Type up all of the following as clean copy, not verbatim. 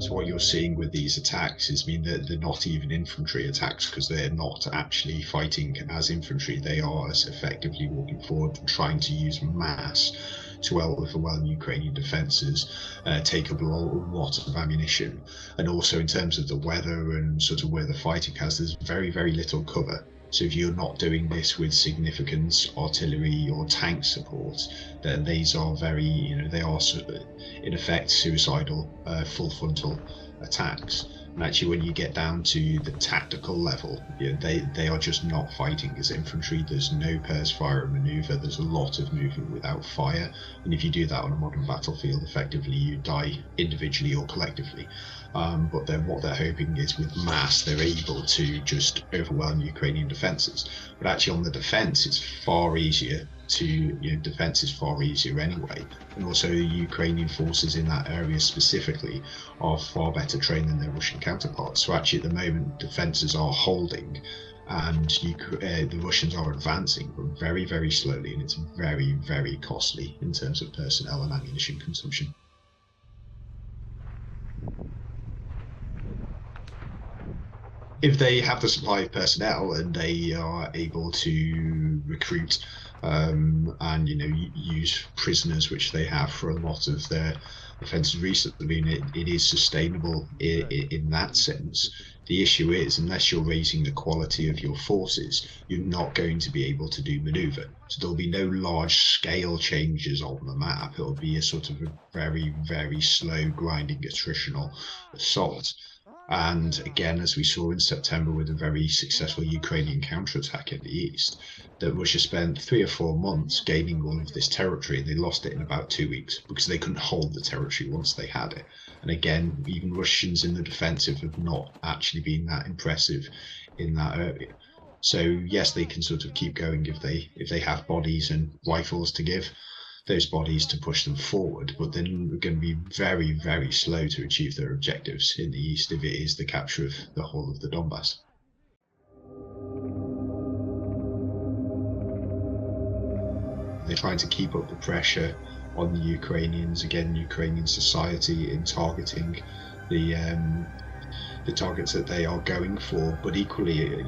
So what you're seeing with these attacks is, I mean, they're not even infantry attacks, because they're not actually fighting as infantry. They are as effectively walking forward and trying to use mass to overwhelm Ukrainian defences, take up a lot of ammunition. And also in terms of the weather and sort of where the fighting has, there's very, very little cover. So if you're not doing this with significant artillery or tank support, then these are very, they are in effect suicidal, full frontal attacks. And actually, when you get down to the tactical level, they are just not fighting as infantry. There's no pairs fire and maneuver. There's a lot of movement without fire. And if you do that on a modern battlefield, effectively you die individually or collectively. But then what they're hoping is with mass, they're able to just overwhelm Ukrainian defences. But actually on the defence, it's far easier defense is far easier anyway. And also Ukrainian forces in that area specifically are far better trained than their Russian counterparts. So actually at the moment, defences are holding and the Russians are advancing, but very, very slowly, and it's very, very costly in terms of personnel and ammunition consumption. If they have the supply of personnel and they are able to recruit and use prisoners, which they have for a lot of their offences recently, I mean, it is sustainable in that sense. The issue is, unless you're raising the quality of your forces, you're not going to be able to do manoeuvre. So there'll be no large scale changes on the map. It'll be a sort of a very, very slow grinding attritional assault. And again, as we saw in September with a very successful Ukrainian counterattack in the east, that Russia spent 3 or 4 months gaining all of this territory. They lost it in about 2 weeks because they couldn't hold the territory once they had it. And again, even Russians in the defensive have not actually been that impressive in that area. So yes, they can sort of keep going if they have bodies and rifles to give those bodies to push them forward, but they're going to be very, very slow to achieve their objectives in the east if it is the capture of the whole of the Donbass. They're trying to keep up the pressure on the Ukrainians, again, Ukrainian society, in targeting the targets that they are going for, but equally,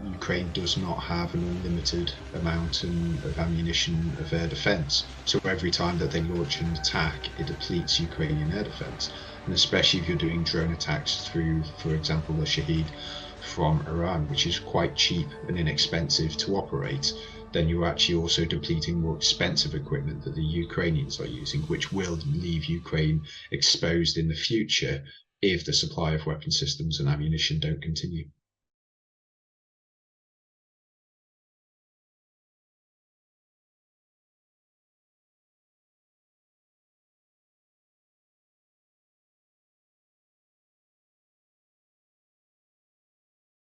Ukraine does not have an unlimited amount of ammunition of air defense. So every time that they launch an attack, it depletes Ukrainian air defense. And especially if you're doing drone attacks through, for example, the Shahed from Iran, which is quite cheap and inexpensive to operate, then you're actually also depleting more expensive equipment that the Ukrainians are using, which will leave Ukraine exposed in the future if the supply of weapon systems and ammunition don't continue.